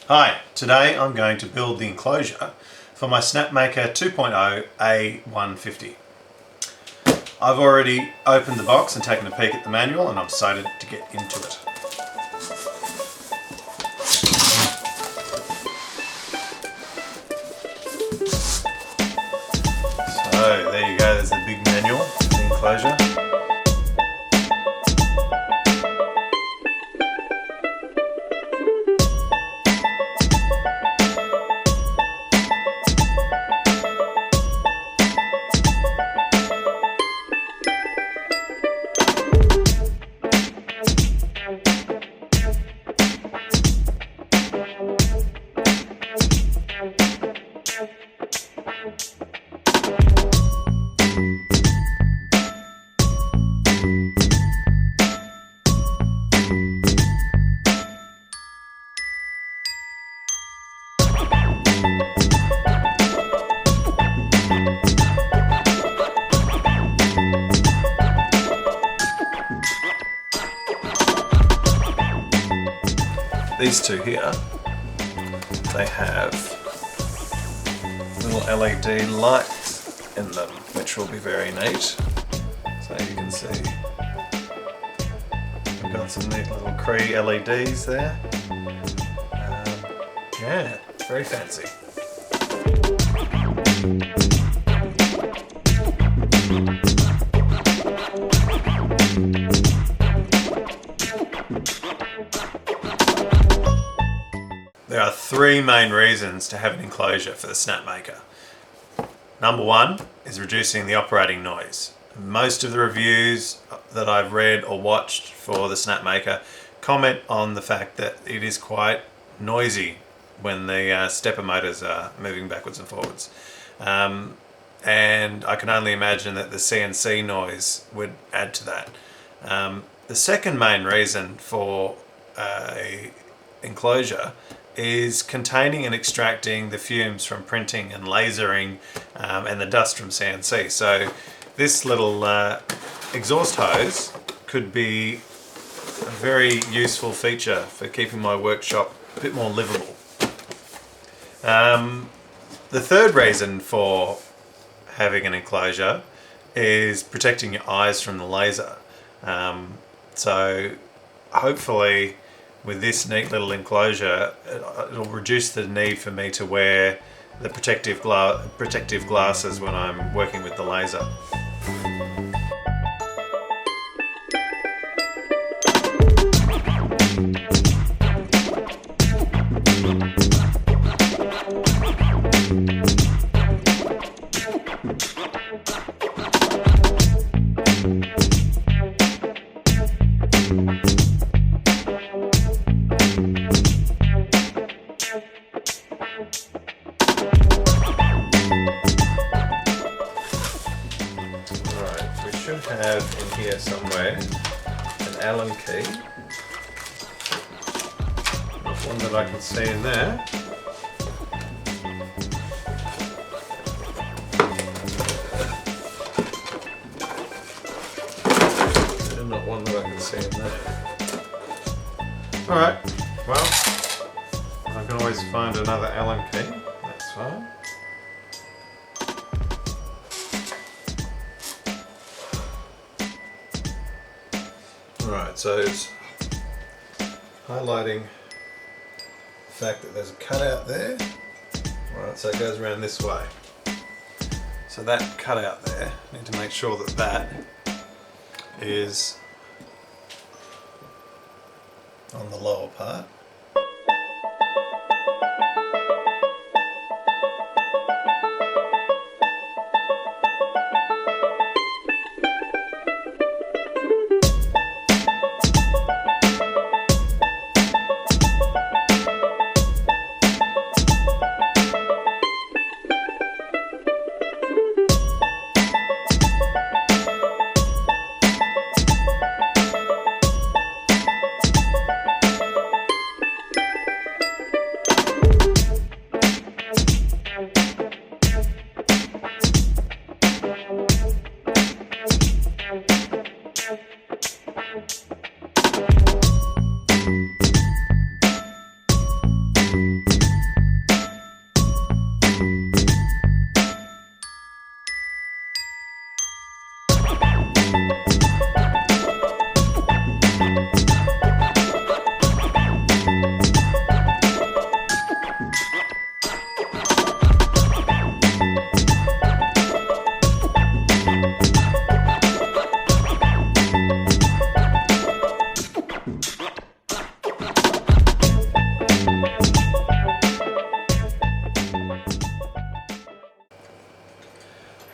Hi, today I'm going to build the enclosure for my SnapMaker 2.0 A150. I've already opened the box and taken a peek at the manual, and I'm excited to get into it. So there you go, there's the big manual for the enclosure. These two here, they have little LED lights in them, which will be very neat. So you can see we've got some neat little Cree LEDs there. Yeah, very fancy. There are three main reasons to have an enclosure for the SnapMaker. Number one is reducing the operating noise. Most of the reviews that I've read or watched for the SnapMaker comment on the fact that it is quite noisy when the stepper motors are moving backwards and forwards. And I can only imagine that the CNC noise would add to that. The second main reason for an enclosure is containing and extracting the fumes from printing and lasering and the dust from CNC. So this little exhaust hose could be a very useful feature for keeping my workshop a bit more livable. The third reason for having an enclosure is protecting your eyes from the laser. So hopefully with this neat little enclosure, it'll reduce the need for me to wear the protective glasses when I'm working with the laser. Have in here somewhere an Allen key, not one that I can see in there. And not one that I can see in there. Alright, well, I can always find another Allen key, that's fine. Alright, so it's highlighting the fact that there's a cutout there. Alright, so it goes around this way. So that cutout there, I need to make sure that that is on the lower part.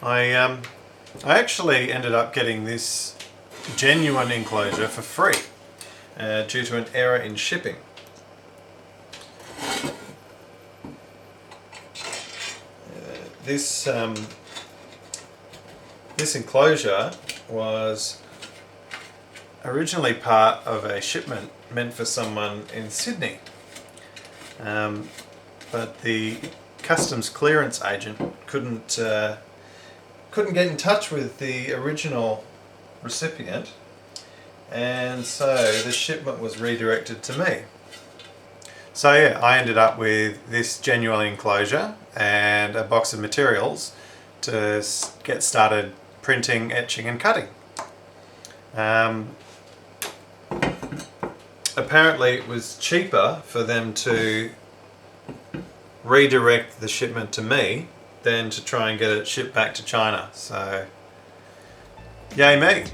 I actually ended up getting this genuine enclosure for free due to an error in shipping. This enclosure was originally part of a shipment meant for someone in Sydney, but the customs clearance agent couldn't get in touch with the original recipient, and so the shipment was redirected to me. So yeah, I ended up with this genuine enclosure and a box of materials to get started printing, etching and cutting. Apparently it was cheaper for them to redirect the shipment to me than to try and get it shipped back to China. So, yay me!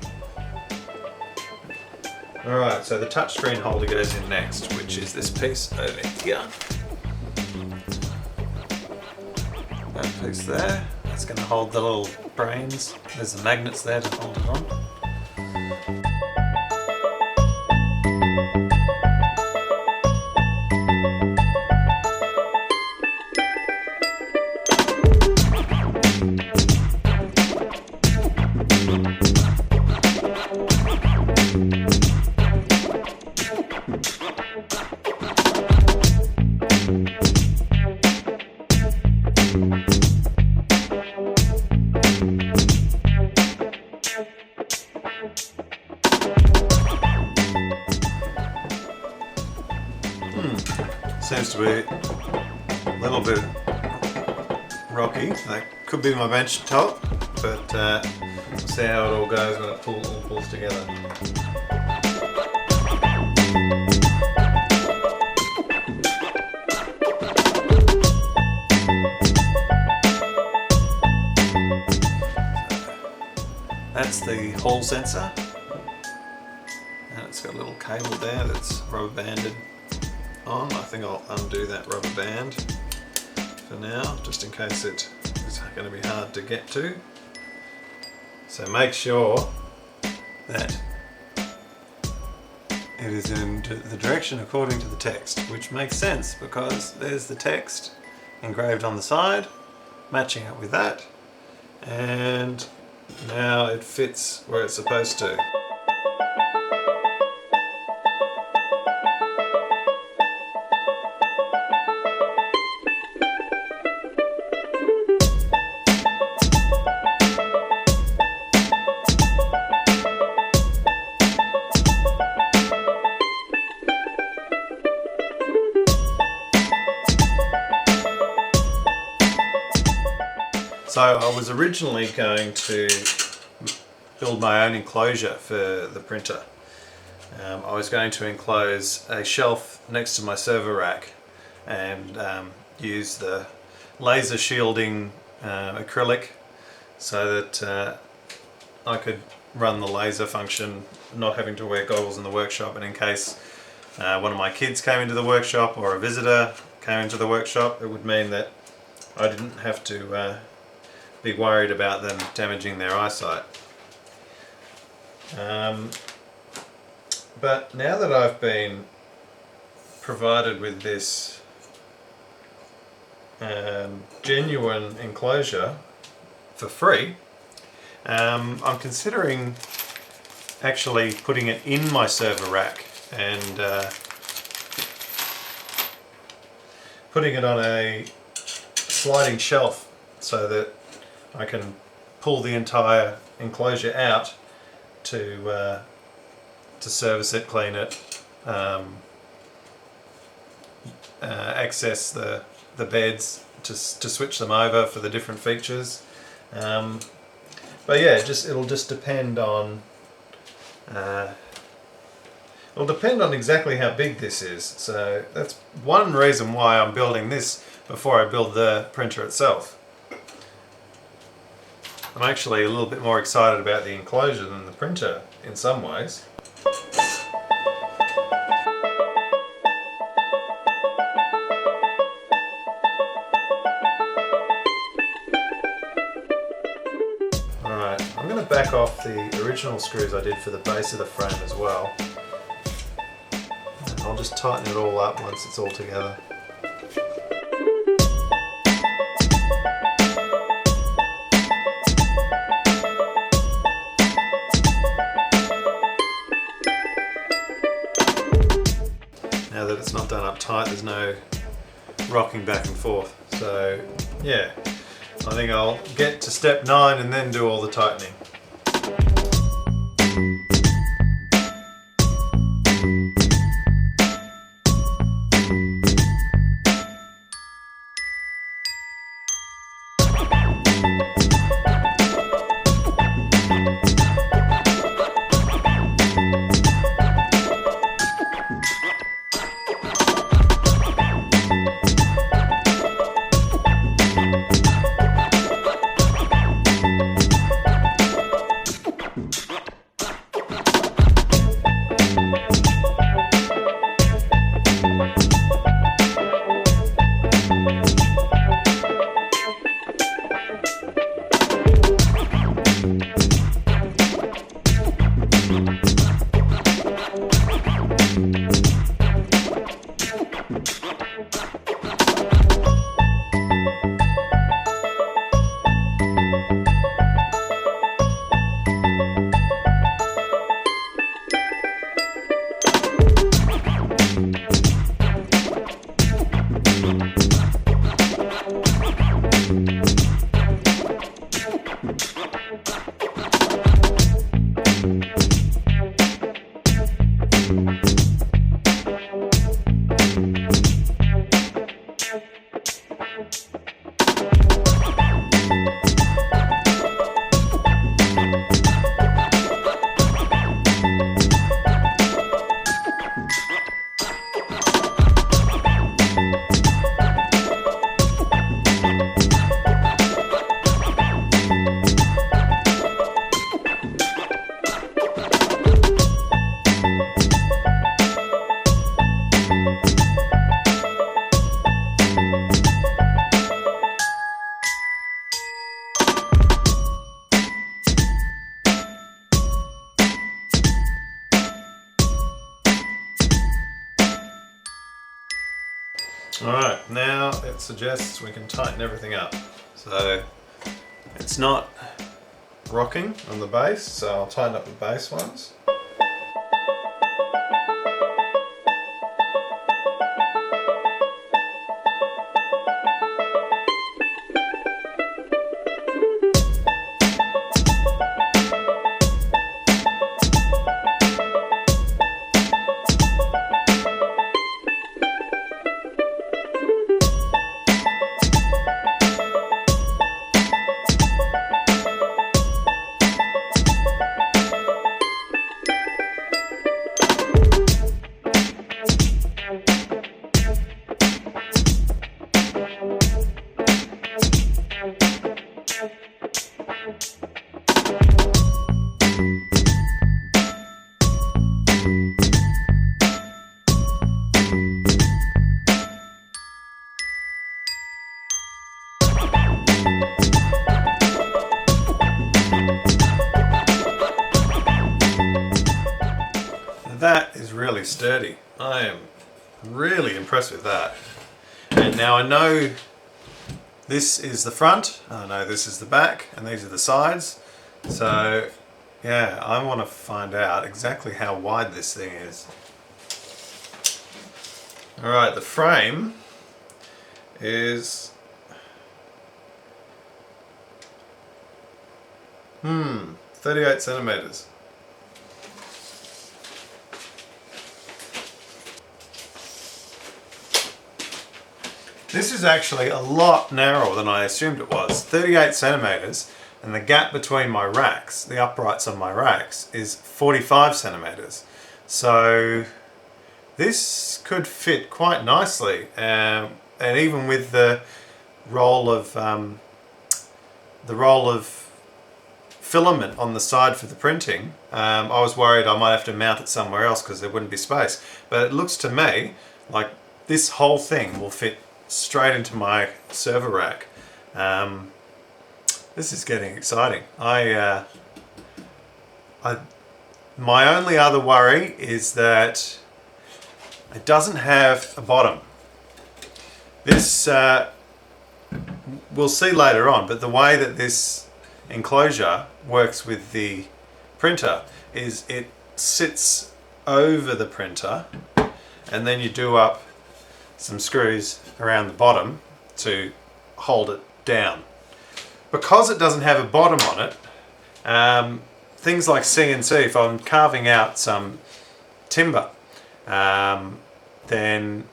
Alright, so the touchscreen holder goes in next, which is this piece over here. That piece there, that's going to hold the little brains. There's the magnets there to hold it on. Seems to be a little bit rocky. That could be my bench top, but we'll see how it all goes when it all pulls together. That's the hall sensor, and it's got a little cable there that's rubber banded on. I think I'll undo that rubber band for now, just in case it is going to be hard to get to. So make sure that it is in the direction according to the text, which makes sense because there's the text engraved on the side, matching up with that, and now it fits where it's supposed to. So I was originally going to build my own enclosure for the printer. I was going to enclose a shelf next to my server rack and use the laser shielding acrylic so that I could run the laser function not having to wear goggles in the workshop, and in case one of my kids came into the workshop or a visitor came into the workshop, it would mean that I didn't have to be worried about them damaging their eyesight. But now that I've been provided with this genuine enclosure for free, I'm considering actually putting it in my server rack and putting it on a sliding shelf so that I can pull the entire enclosure out to service it, clean it, access the beds to switch them over for the different features. But yeah, it'll just depend on it'll depend on exactly how big this is. So that's one reason why I'm building this before I build the printer itself. I'm actually a little bit more excited about the enclosure than the printer in some ways. back off the original screws I did for the base of the frame as well. And I'll just tighten it all up once it's all together. Now that it's not done up tight, there's no rocking back and forth. So yeah, I think I'll get to step 9 and then do all the tightening. Alright, now it suggests we can tighten everything up. So it's not rocking on the base, so I'll tighten up the base ones. That is really sturdy. I am really impressed with that. And now I know this is the front, I know this is the back, and these are the sides. So yeah, I want to find out exactly how wide this thing is. Alright, the frame is 38 centimeters. This is actually a lot narrower than I assumed it was. 38 centimeters, and the gap between my racks, the uprights on my racks, is 45 centimeters. So this could fit quite nicely, and even with the roll of filament on the side for the printing, I was worried I might have to mount it somewhere else because there wouldn't be space. But it looks to me like this whole thing will fit straight into my server rack. This is getting exciting. I My only other worry is that it doesn't have a bottom. This, we'll see later on, but the way that this enclosure works with the printer is it sits over the printer, and then you do up some screws around the bottom to hold it down. Because it doesn't have a bottom on it, things like CNC, if I'm carving out some timber, then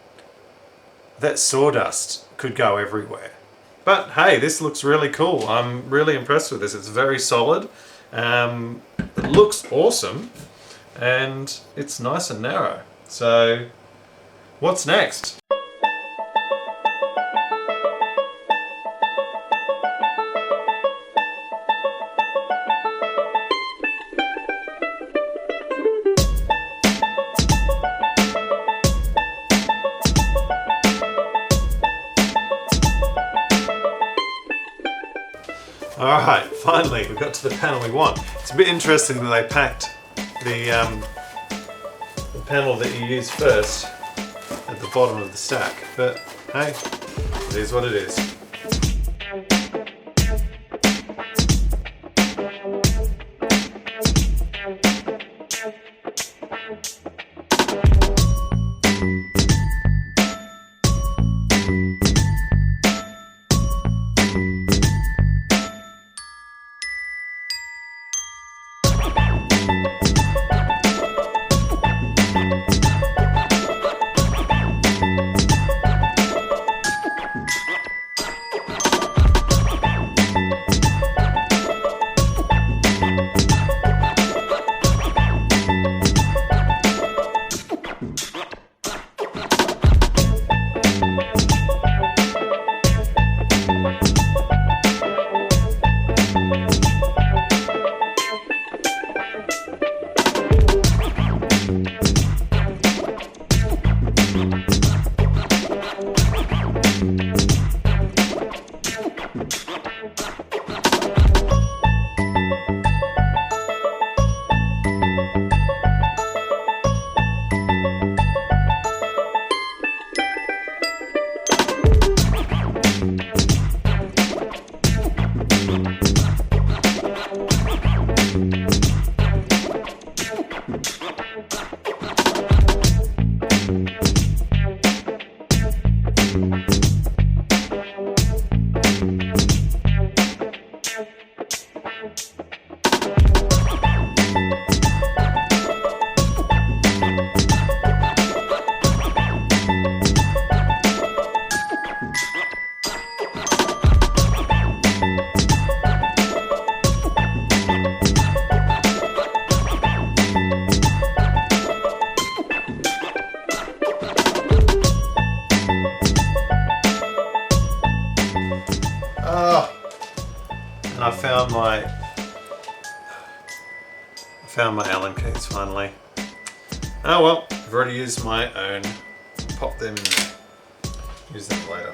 that sawdust could go everywhere. But hey, this looks really cool. I'm really impressed with this. It's very solid. It looks awesome, and it's nice and narrow. So what's next? Alright, finally we got to the panel we want. It's a bit interesting that they packed the panel that you use first at the bottom of the stack, but hey, it is what it is. And I found my Allen keys finally. Oh well, I've already used my own. Pop them in there. Use them later.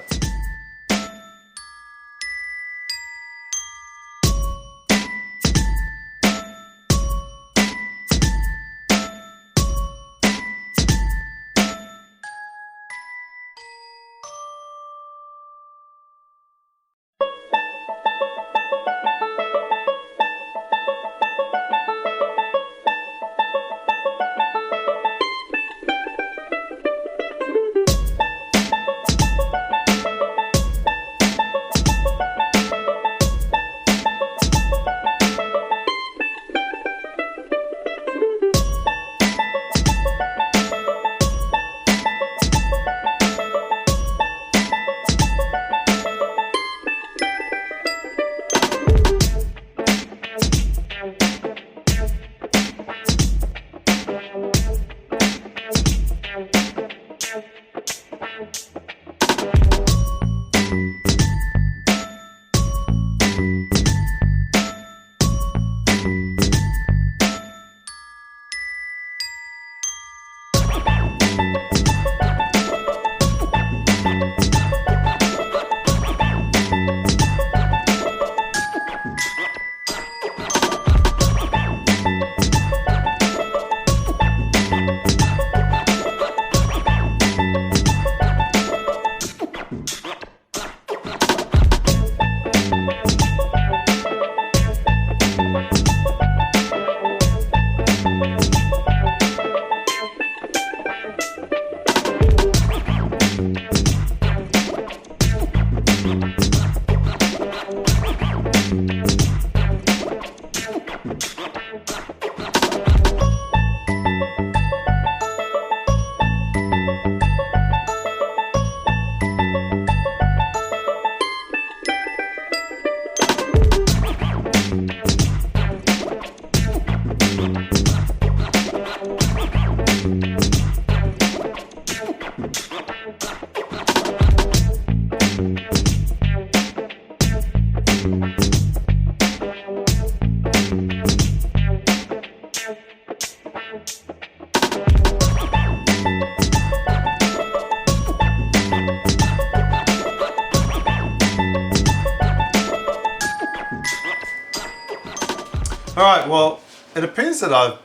Alright, well, it appears that I've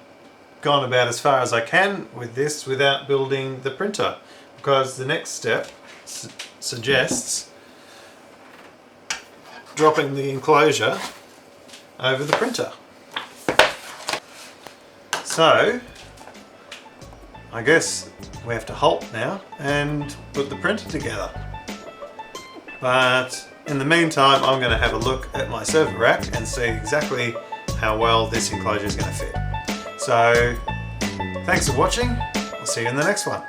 gone about as far as I can with this without building the printer, because the next step suggests dropping the enclosure over the printer. So I guess we have to halt now and put the printer together. But in the meantime, I'm going to have a look at my server rack and see exactly how well this enclosure is going to fit. So thanks for watching. I'll see you in the next one.